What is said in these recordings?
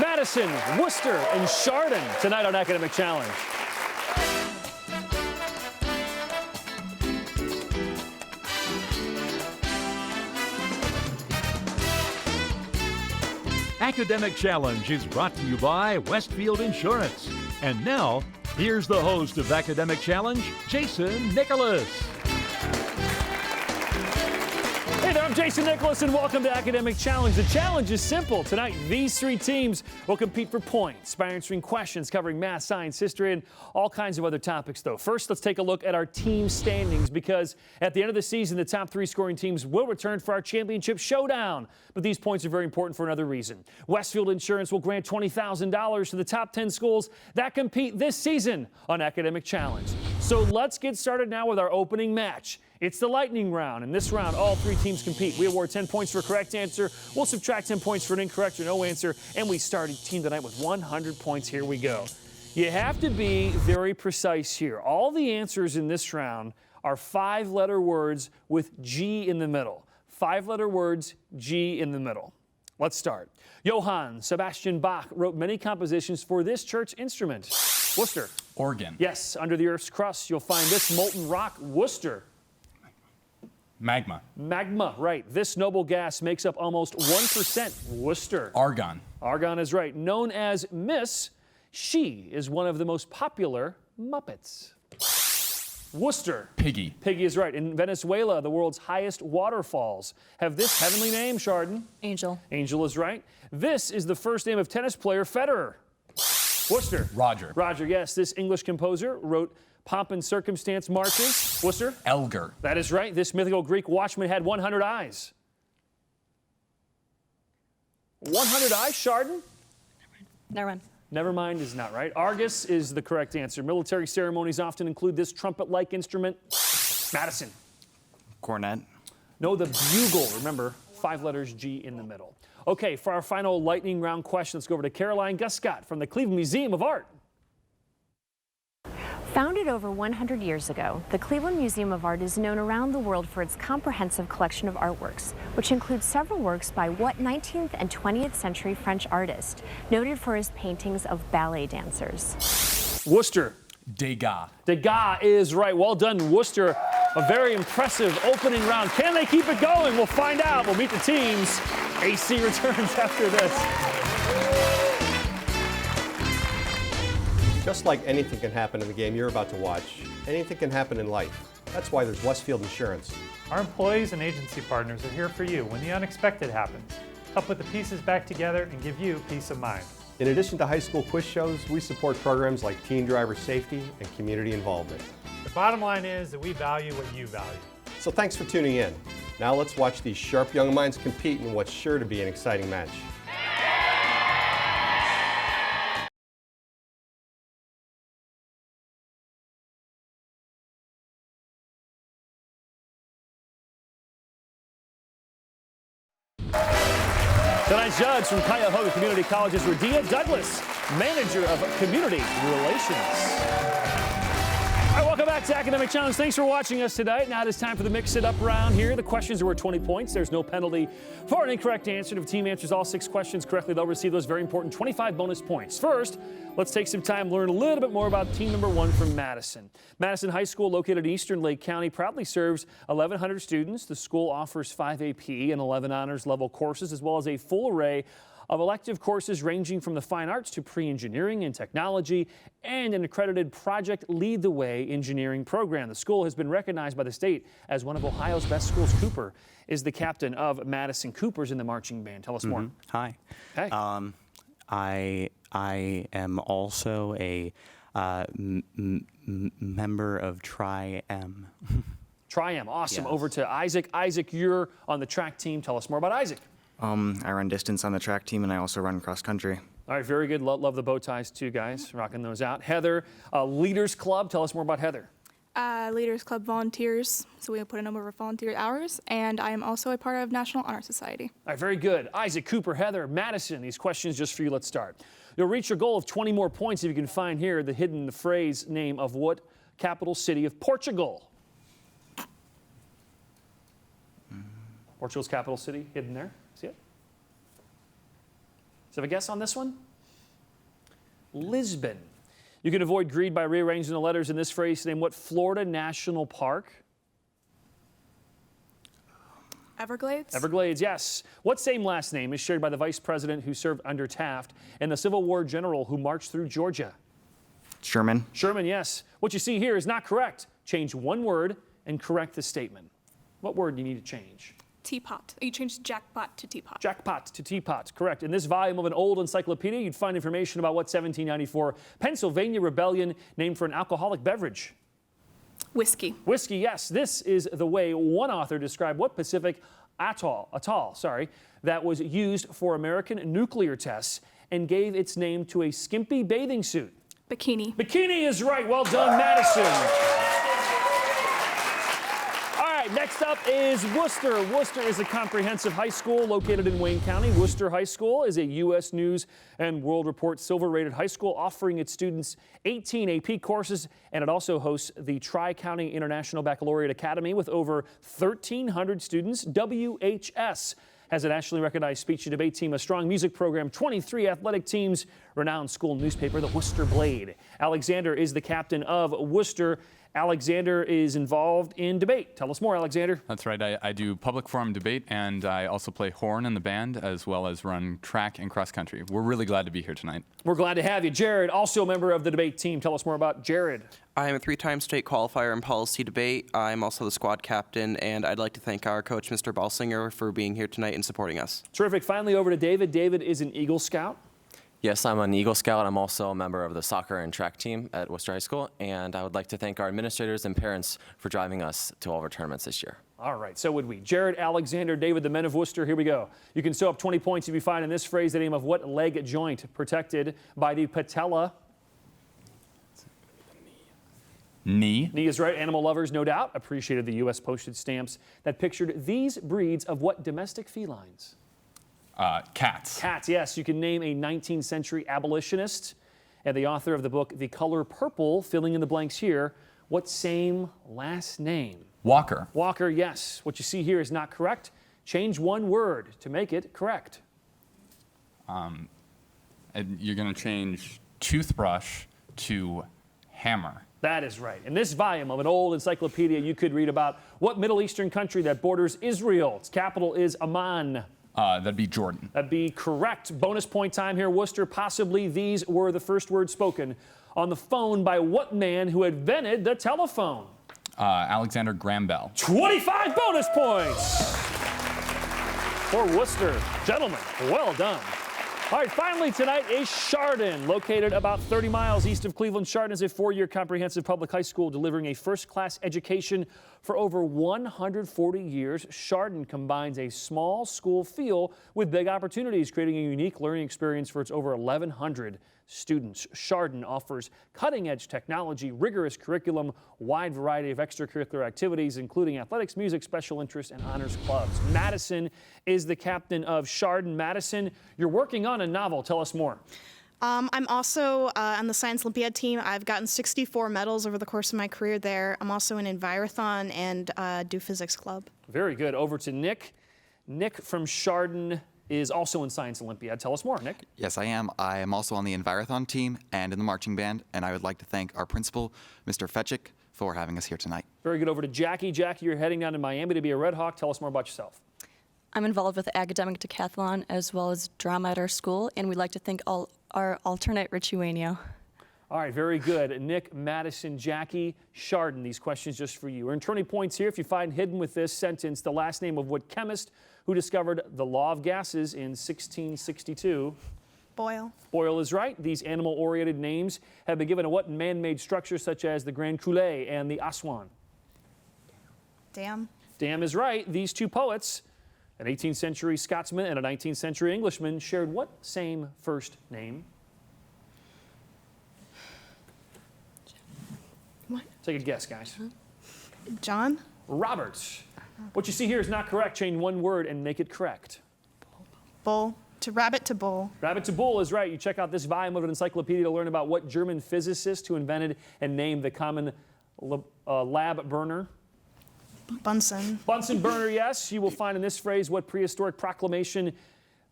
Madison, Wooster, and Chardon tonight on Academic Challenge. Academic Challenge is brought to you by Westfield Insurance. And now, here's the host of Academic Challenge, Jason Nicholas. Hey there, I'm Jason Nicholas, and welcome to Academic Challenge. The challenge is simple. Tonight, these three teams will compete for points by answering questions covering math, science, history, and all kinds of other topics, though. First, let's take a look at our team standings, because at the end of the season, the top three scoring teams will return for our championship showdown. But these points are very important for another reason. Westfield Insurance will grant $20,000 to the top 10 schools that compete this season on Academic Challenge. So let's get started now with our opening match. It's the lightning round. In this round, all three teams compete. We award 10 points for a correct answer. We'll subtract 10 points for an incorrect or no answer. And we start each team tonight with 100 points. Here we go. You have to be very precise here. All the answers in this round are 5-letter words with G in the middle. 5-letter words, G in the middle. Let's start. Johann Sebastian Bach wrote many compositions for this church instrument. Worcester. Organ. Yes, under the Earth's crust, you'll find this molten rock. Worcester. Magma. Magma, right. This noble gas makes up almost 1%. Wooster. Argon. Argon is right. Known as Miss, she is one of the most popular Muppets. Worcester. Piggy. Piggy is right. In Venezuela, the world's highest waterfalls have this heavenly name, Chardon. Angel. Angel is right. This is the first name of tennis player Federer. Worcester. Roger. Roger, yes. This English composer wrote Pomp and Circumstance marches. Worcester. Elgar. That is right. This mythical Greek watchman had 100 eyes. 100 eyes, Chardon? Never mind. Never mind is not right. Argus is the correct answer. Military ceremonies often include this trumpet-like instrument. Madison. Cornet. No, the bugle. Remember, 5 letters, G in the middle. Okay, for our final lightning round question, let's go over to Caroline Guscott from the Cleveland Museum of Art. Founded over 100 years ago, the Cleveland Museum of Art is known around the world for its comprehensive collection of artworks, which includes several works by what 19th and 20th century French artist, noted for his paintings of ballet dancers? Worcester. Degas. Degas is right. Well done, Worcester. A very impressive opening round. Can they keep it going? We'll find out. We'll meet the teams. AC returns after this. Just like anything can happen in the game you're about to watch, anything can happen in life. That's why there's Westfield Insurance. Our employees and agency partners are here for you when the unexpected happens. Help put the pieces back together and give you peace of mind. In addition to high school quiz shows, we support programs like teen driver safety and community involvement. The bottom line is that we value what you value. So thanks for tuning in. Now let's watch these sharp young minds compete in what's sure to be an exciting match. Tonight's judge from Cuyahoga Community College is Radia Douglas, Manager of Community Relations. All right, welcome back to Academic Challenge. Thanks for watching us tonight. Now it is time for the Mix It Up round here. The questions are worth 20 points. There's no penalty for an incorrect answer. If the team answers all 6 questions correctly, they'll receive those very important 25 bonus points. First, let's take some time to learn a little bit more about team number 1 from Madison. Madison High School, located in Eastern Lake County, proudly serves 1,100 students. The school offers 5 AP and 11 honors level courses, as well as a full array of elective courses ranging from the fine arts to pre-engineering and technology, and an accredited Project Lead the Way engineering program. The school has been recognized by the state as one of Ohio's best schools. Cooper is the captain of Madison. Cooper's in the marching band. Tell us more. Hi. Hey. I am also a member of Tri-M. Tri-M, awesome. Yes. Over to Isaac. Isaac, you're on the track team. Tell us more about Isaac. I run distance on the track team, and I also run cross country. All right, very good. Love the bow ties too, guys. Rocking those out. Heather, Leaders Club. Tell us more about Heather. Leaders Club volunteers, so we put a number of volunteer hours, and I am also a part of National Honor Society. All right, very good. Isaac, Cooper, Heather, Madison, these questions just for you. Let's start. You'll reach your goal of 20 more points if you can find here the phrase name of what capital city of Portugal? Portugal's capital city hidden there. See it? So have a guess on this one? Lisbon. You can avoid greed by rearranging the letters in this phrase to name what Florida National Park? Everglades? Everglades, yes. What same last name is shared by the vice president who served under Taft and the Civil War general who marched through Georgia? Sherman. Sherman, yes. What you see here is not correct. Change one word and correct the statement. What word do you need to change? Teapot. You changed jackpot to teapot. Jackpot to teapot, correct. In this volume of an old encyclopedia, you'd find information about what 1794 Pennsylvania rebellion named for an alcoholic beverage. Whiskey. Whiskey, yes. This is the way one author described what Pacific atoll, that was used for American nuclear tests and gave its name to a skimpy bathing suit. Bikini. Bikini is right. Well done, Madison. All right, next up is Wooster. Wooster is a comprehensive high school located in Wayne County. Wooster High School is a U.S. News and World Report silver-rated high school offering its students 18 AP courses, and it also hosts the Tri-County International Baccalaureate Academy with over 1,300 students. WHS has a nationally recognized speech and debate team, a strong music program, 23 athletic teams, renowned school newspaper, the Worcester Blade. Alexander is the captain of Worcester. Alexander is involved in debate. Tell us more, Alexander. That's right. I do public forum debate, and I also play horn in the band, as well as run track and cross country. We're really glad to be here tonight. We're glad to have you. Jared, also a member of the debate team. Tell us more about Jared. I am a 3-time state qualifier in policy debate. I'm also the squad captain, and I'd like to thank our coach, Mr. Balsinger, for being here tonight and supporting us. Terrific. Finally, over to David. David is an Eagle Scout. Yes, I'm an Eagle Scout. I'm also a member of the soccer and track team at Worcester High School, and I would like to thank our administrators and parents for driving us to all of our tournaments this year. All right, so would we. Jared, Alexander, David, the men of Worcester, here we go. You can sew up 20 points if you find in this phrase the name of what leg joint protected by the patella? Knee. Knee is right. Animal lovers, no doubt, appreciated the U.S. postage stamps that pictured these breeds of what domestic felines? Cats. Cats, yes. You can name a 19th century abolitionist and the author of the book The Color Purple, filling in the blanks here. What same last name? Walker. Walker, yes. What you see here is not correct. Change one word to make it correct. And you're going to change toothbrush to hammer. That is right. In this volume of an old encyclopedia, you could read about what Middle Eastern country that borders Israel. Its capital is Amman. That'd be Jordan. That'd be correct. Bonus point time here, Worcester. Possibly these were the first words spoken on the phone by what man who invented the telephone? Alexander Graham Bell. 25 bonus points for Worcester. Gentlemen, well done. All right, finally tonight is Chardon, located about 30 miles east of Cleveland. Chardon is a 4-year comprehensive public high school delivering a first-class education for over 140 years. Chardon combines a small school feel with big opportunities, creating a unique learning experience for its over 1,100 students. Chardon offers cutting-edge technology, rigorous curriculum, wide variety of extracurricular activities, including athletics, music, special interests, and honors clubs. Madison is the captain of Chardon. Madison, you're working on a novel. Tell us more. I'm also on the Science Olympiad team. I've gotten 64 medals over the course of my career there. I'm also in Envirothon and do physics club. Very good. Over to Nick. Nick from Chardon is also in Science Olympiad. Tell us more, Nick. Yes, I am. I am also on the Envirothon team and in the marching band, and I would like to thank our principal, Mr. Fetchick, for having us here tonight. Very good. Over to Jackie. Jackie, you're heading down to Miami to be a Red Hawk. Tell us more about yourself. I'm involved with academic decathlon as well as drama at our school, and we'd like to thank all our alternate Richie Wainio. All right, very good. Nick, Madison, Jackie, Chardon, these questions just for you. Earn 20 points here if you find hidden with this sentence the last name of what chemist who discovered the law of gases in 1662? Boyle. Boyle is right. These animal-oriented names have been given to what man-made structures such as the Grand Coulee and the Aswan? Dam. Dam is right. These two poets, an 18th century Scotsman and a 19th century Englishman, shared what same first name? What? Take a guess, guys. John? Roberts. What you see here is not correct. Change one word and make it correct. Bull. To rabbit to bull. Rabbit to bull is right. You check out this volume of an encyclopedia to learn about what German physicist who invented and named the common lab burner? Bunsen. Bunsen burner, yes. You will find in this phrase what prehistoric proclamation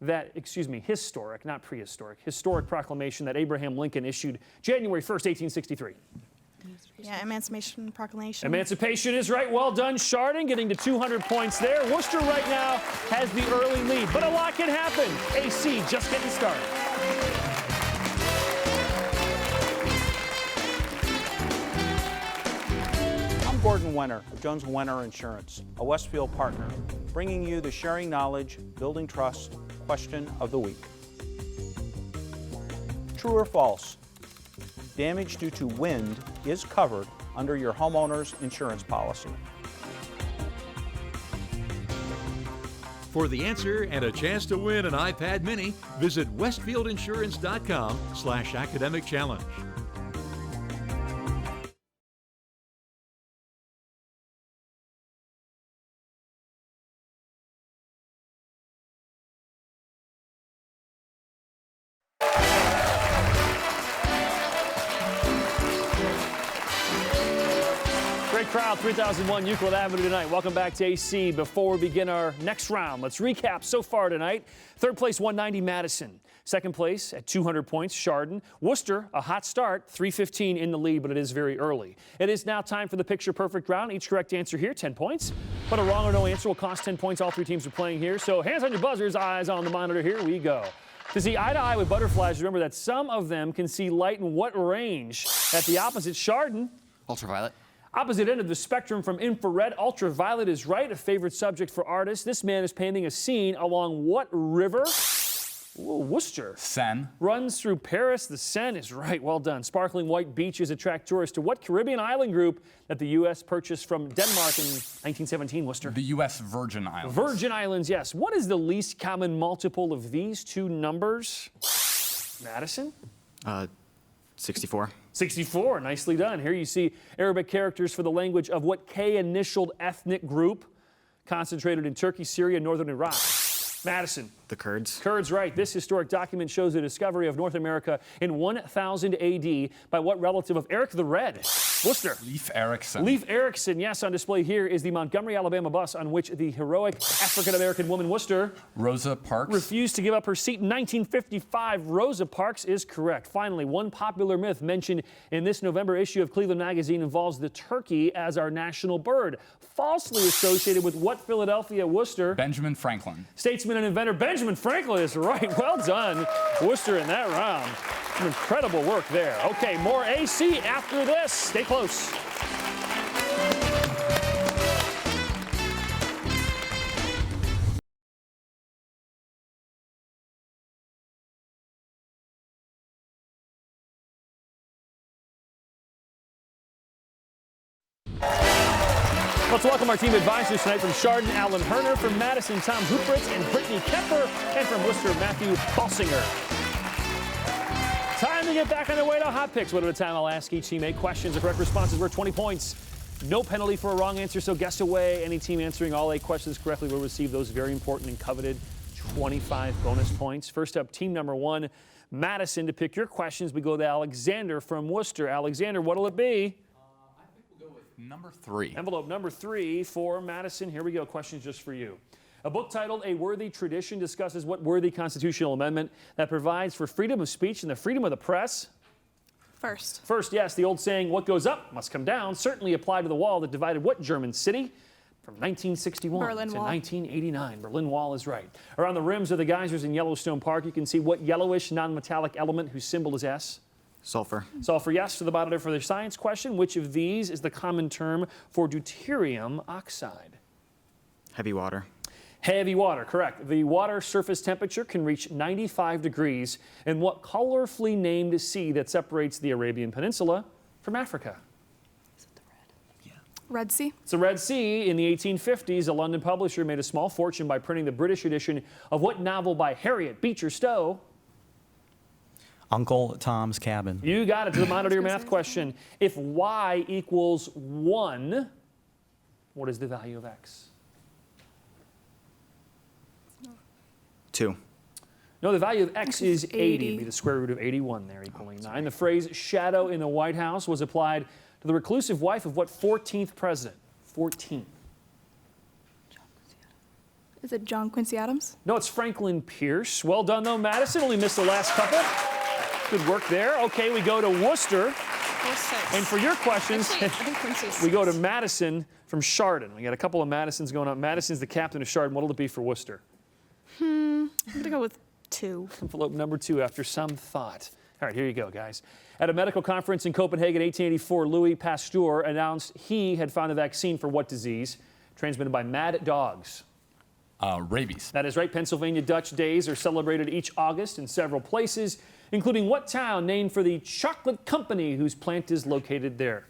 historic, not prehistoric, historic proclamation that Abraham Lincoln issued January 1st, 1863? Yeah, Emancipation Proclamation. Emancipation is right. Well done, Chardon, getting to 200 points there. Worcester right now has the early lead, but a lot can happen. AC just getting started. I'm Gordon Wenner of Jones & Wenner Insurance, a Westfield partner, bringing you the Sharing Knowledge, Building Trust question of the week. True or false? Damage due to wind is covered under your homeowner's insurance policy. For the answer and a chance to win an iPad mini, visit westfieldinsurance.com/academic challenge. Great crowd, 3001 Euclid Avenue tonight. Welcome back to AC. Before we begin our next round, let's recap so far tonight. Third place, 190 Madison. Second place at 200 points, Chardon. Worcester, a hot start, 315 in the lead, but it is very early. It is now time for the picture perfect round. Each correct answer here, 10 points. But a wrong or no answer will cost 10 points. All three teams are playing here. So hands on your buzzers, eyes on the monitor. Here we go. To see eye to eye with butterflies, remember that some of them can see light in what range? At the opposite, Chardon. Ultraviolet. Opposite end of the spectrum from infrared, ultraviolet is right, a favorite subject for artists. This man is painting a scene along what river? Ooh, Wooster. Seine. Runs through Paris. The Seine is right. Well done. Sparkling white beaches attract tourists to what Caribbean island group that the U.S. purchased from Denmark in 1917, Wooster? The U.S. Virgin Islands. Virgin Islands, yes. What is the least common multiple of these two numbers? Madison? 64. 64, nicely done. Here you see Arabic characters for the language of what K-initialed ethnic group concentrated in Turkey, Syria, and northern Iraq. Madison. The Kurds. Kurds, right. This historic document shows the discovery of North America in 1000 AD by what relative of Eric the Red? Worcester. Leif Erikson. Leif Erikson, yes. On display here is the Montgomery, Alabama bus on which the heroic African-American woman Wooster Rosa Parks refused to give up her seat in 1955. Rosa Parks is correct. Finally, one popular myth mentioned in this November issue of Cleveland Magazine involves the turkey as our national bird, falsely associated with what Philadelphia, Wooster? Benjamin Franklin. Statesman and inventor Benjamin Franklin is right. Well done, Wooster, in that round. Some incredible work there. Okay, more AC after this. Stay close. Let's welcome our team advisors tonight from Chardon, Alan Herner, from Madison, Tom Hupritz and Brittany Kemper, and from Worcester, Matthew Balsinger. Time to get back on the way to hot picks. One at a time, I'll ask each team 8 questions. The correct responses worth 20 points. No penalty for a wrong answer, so guess away. Any team answering all 8 questions correctly will receive those very important and coveted 25 bonus points. First up, team number 1, Madison. To pick your questions, we go to Alexander from Worcester. Alexander, what'll it be? I think we'll go with number 3. Envelope number 3 for Madison. Here we go. Questions just for you. A book titled A Worthy Tradition discusses what worthy constitutional amendment that provides for freedom of speech and the freedom of the press? First. First, yes. The old saying, what goes up must come down, certainly applied to the wall that divided what German city? From 1961 Berlin to Wall. 1989. Berlin Wall is right. Around the rims of the geysers in Yellowstone Park, you can see what yellowish non-metallic element whose symbol is S? Sulfur. Sulfur, yes. To the bottom for their science question, which of these is the common term for deuterium oxide? Heavy water. Heavy water, correct. The water surface temperature can reach 95 degrees in what colorfully named sea that separates the Arabian Peninsula from Africa? Red Sea. It's the Red Sea. In the 1850s, a London publisher made a small fortune by printing the British edition of what novel by Harriet Beecher Stowe? Uncle Tom's Cabin. You got it. To the monitor your math question. If y equals 1, what is the value of x? 2. No, the value of x is 80. 80. It'd be the square root of 81 there, equaling 9. The phrase shadow in the White House was applied to the reclusive wife of what 14th president? 14th. Is it John Quincy Adams? No, it's Franklin Pierce. Well done, though, Madison. Only missed the last couple. Good work there. Okay, we go to Worcester. And for your questions, Actually, I think Quincy's we go to Madison from Chardon. We got a couple of Madisons going on. Madison's the captain of Chardon. What'll it be for Worcester? I'm going to go with 2. Envelope number 2 after some thought. All right, here you go, guys. At a medical conference in Copenhagen, 1884, Louis Pasteur announced he had found a vaccine for what disease transmitted by mad dogs? Rabies. That is right. Pennsylvania Dutch Days are celebrated each August in several places, including what town named for the chocolate company whose plant is located there?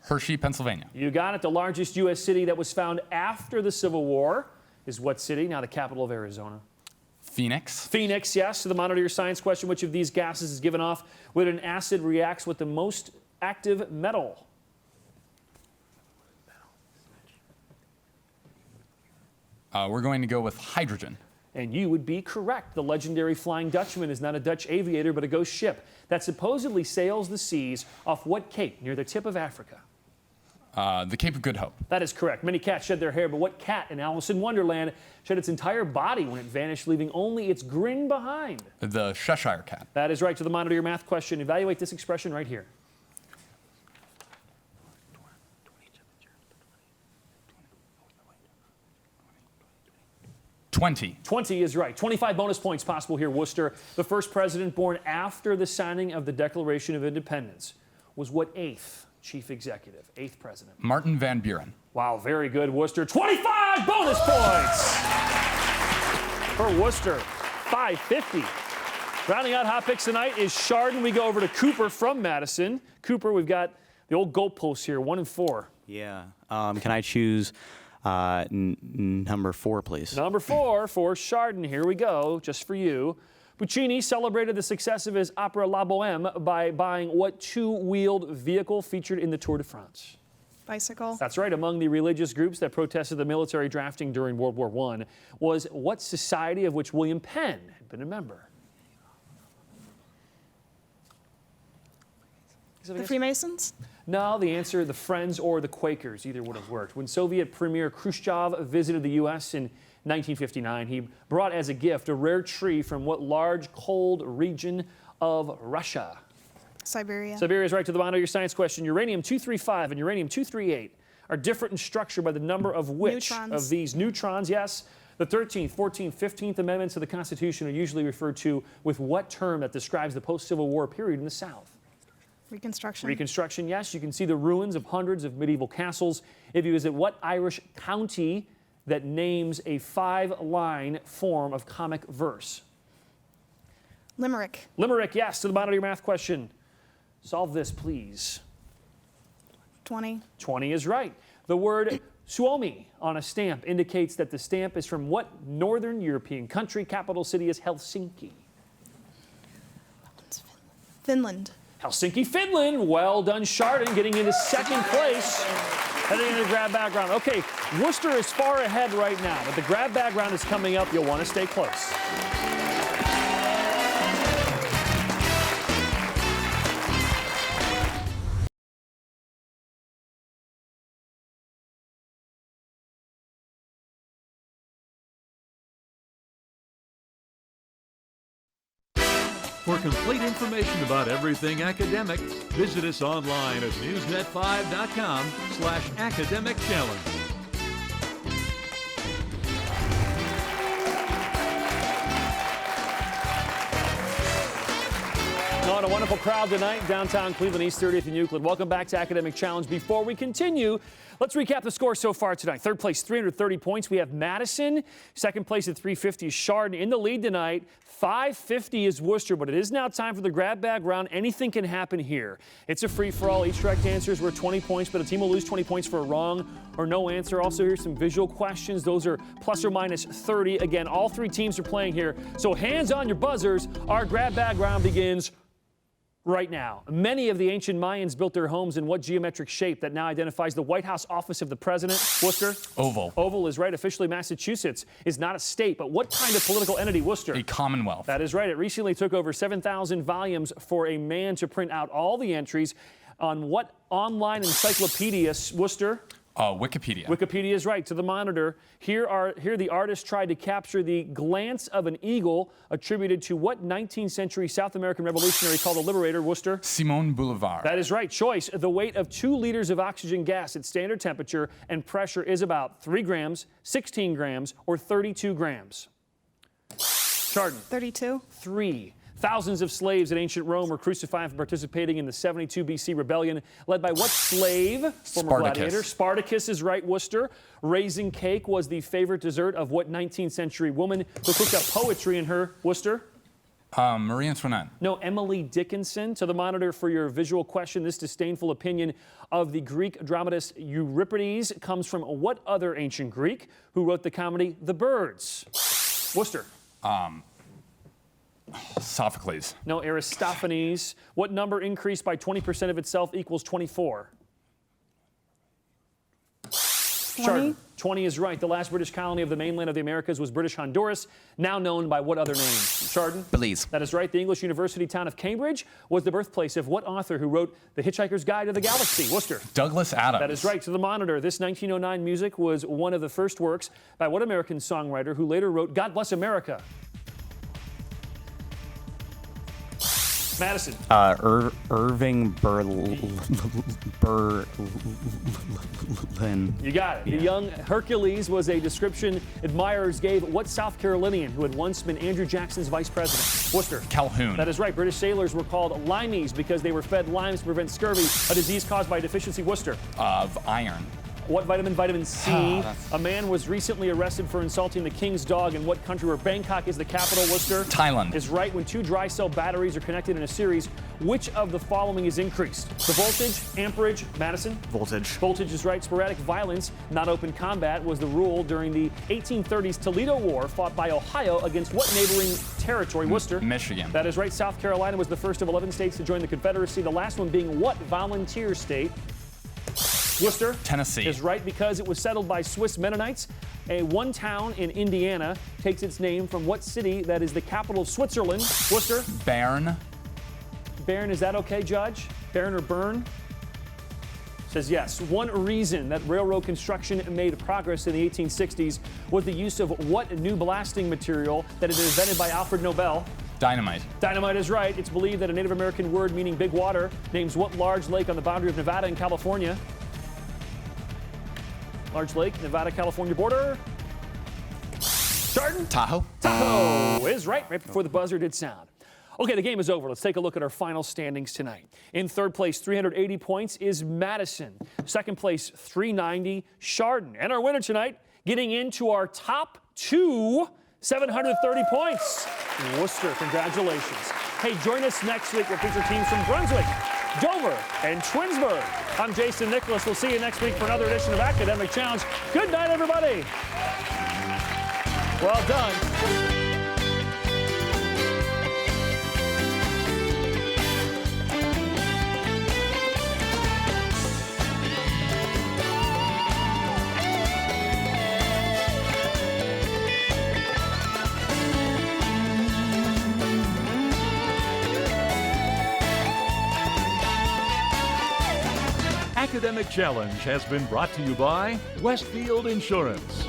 Hershey, Pennsylvania. You got it. The largest U.S. city that was found after the Civil War is what city? Now the capital of Arizona. Phoenix. Phoenix, yes. To the monitor your science question, which of these gases is given off when an acid reacts with the most active metal? We're going to go with hydrogen. And you would be correct. The legendary Flying Dutchman is not a Dutch aviator, but a ghost ship that supposedly sails the seas off what cape near the tip of Africa? The Cape of Good Hope. That is correct. Many cats shed their hair, but what cat in Alice in Wonderland shed its entire body when it vanished, leaving only its grin behind? The Cheshire Cat. That is right. To the monitor your math question, evaluate this expression right here. 20. 20 is right. 25 bonus points possible here, Wooster. The first president born after the signing of the Declaration of Independence was what 8th chief executive? 8th president. Martin Van Buren. Wow, very good, Wooster. 25 bonus points for Worcester. 550. Rounding out hot picks tonight is Chardon. We go over to Cooper from Madison. Cooper, we've got the old goalposts here, 1 and 4. Yeah. Can I choose number 4, please? Number 4 for Chardon. Here we go, just for you. Puccini celebrated the success of his opera La Bohème by buying what 2-wheeled vehicle featured in the Tour de France? Bicycle. That's right. Among the religious groups that protested the military drafting during World War I was what society of which William Penn had been a member? The Freemasons? No, the answer, the Friends or the Quakers. Either would have worked. When Soviet Premier Khrushchev visited the U.S. in 1959, he brought as a gift a rare tree from what large, cold region of Russia? Siberia. Siberia is right. To the bottom of your science question. Uranium-235 and uranium-238 are different in structure by the number of which Neutrons. of these neutrons? Yes. The 13th, 14th, 15th Amendments of the Constitution are usually referred to with what term that describes the post-Civil War period in the South? Reconstruction. Reconstruction, yes. You can see the ruins of hundreds of medieval castles if you visit what Irish county that names a 5-line form of comic verse? Limerick. Limerick, yes. To the bottom of your math question. Solve this, please. 20. 20 is right. The word Suomi on a stamp indicates that the stamp is from what northern European country? Capital city is Helsinki. Finland. Helsinki, Finland. Well done, Chardon, getting into second place. Heading into the grab bag round. Okay, Worcester is far ahead right now, but the grab bag round is coming up. You'll want to stay close. For complete information about everything academic, visit us online at newsnet5.com/academic challenge. On a wonderful crowd tonight, downtown Cleveland, East 30th and Euclid. Welcome back to Academic Challenge. Before we continue, let's recap the score so far tonight. Third place, 330 points. We have Madison. Second place at 350 is Chardon. In the lead tonight, 550 is Worcester, but it is now time for the grab bag round. Anything can happen here. It's a free-for-all. Each correct answer is worth 20 points, but a team will lose 20 points for a wrong or no answer. Also, here's some visual questions. Those are plus or minus 30. Again, all three teams are playing here, so hands on your buzzers. Our grab bag round begins right now. Many of the ancient Mayans built their homes in what geometric shape that now identifies the White House office of the president? Worcester? Oval. Oval is right. Officially, Massachusetts is not a state, but what kind of political entity? Worcester? A commonwealth. That is right. It recently took over 7,000 volumes for a man to print out all the entries on what online encyclopedia? Worcester? Wikipedia. Wikipedia is right. To the monitor, here the artist tried to capture the glance of an eagle attributed to what 19th century South American revolutionary called a liberator, Wooster? Simón Bolívar. That is right. Choice. The weight of 2 liters of oxygen gas at standard temperature and pressure is about 3 grams, 16 grams, or 32 grams. Chardon. 32. 3. Thousands of slaves at ancient Rome were crucified for participating in the 72 BC rebellion, led by what slave? Former gladiator. Spartacus is right, Wooster. Raisin cake was the favorite dessert of what 19th century woman who cooked up poetry in her, Wooster? Marie Antoinette. No, Emily Dickinson. To the monitor for your visual question, this disdainful opinion of the Greek dramatist Euripides comes from what other ancient Greek who wrote the comedy The Birds? Wooster. Sophocles. No, Aristophanes. What number increased by 20% of itself equals 24? 20. 20 is right. The last British colony of the mainland of the Americas was British Honduras, now known by what other name? Chardon? Belize. That is right. The English university town of Cambridge was the birthplace of what author who wrote The Hitchhiker's Guide to the Galaxy? Wooster. Douglas Adams. That is right. To the monitor, this 1909 music was one of the first works by what American songwriter who later wrote God Bless America? Madison. Irving Berlin. You got it. The young Hercules was a description admirers gave what South Carolinian who had once been Andrew Jackson's vice president? Worcester. Calhoun. That is right. British sailors were called limeys because they were fed limes to prevent scurvy, a disease caused by deficiency. Worcester. Of iron. What vitamin? Vitamin C. A man was recently arrested for insulting the king's dog in what country where Bangkok is the capital? Worcester. Thailand. Is right. When 2 dry cell batteries are connected in a series, which of the following is increased? The voltage, amperage, Madison? Voltage. Voltage is right. Sporadic violence, not open combat, was the rule during the 1830s Toledo War fought by Ohio against what neighboring territory? Worcester. Michigan. That is right. South Carolina was the first of 11 states to join the Confederacy, the last one being what volunteer state? Worcester. Tennessee. Is right because it was settled by Swiss Mennonites. One town in Indiana takes its name from what city that is the capital of Switzerland? Worcester. Bern. Bern, is that okay, Judge? Bern or Bern? Says yes. One reason that railroad construction made progress in the 1860s was the use of what new blasting material that had been invented by Alfred Nobel? Dynamite. Dynamite is right. It's believed that a Native American word meaning big water names what large lake on the boundary of Nevada and California? Large lake, Nevada, California border. Chardon? Tahoe. Tahoe is right before the buzzer did sound. Okay, the game is over. Let's take a look at our final standings tonight. In third place, 380 points, is Madison. Second place, 390, Chardon. And our winner tonight, getting into our top 2, 730 points, Worcester. Congratulations. Hey, join us next week. We'll feature teams from Brunswick, Dover, and Twinsburg. I'm Jason Nicholas. We'll see you next week for another edition of Academic Challenge. Good night, everybody. Well done. Academic Challenge has been brought to you by Westfield Insurance.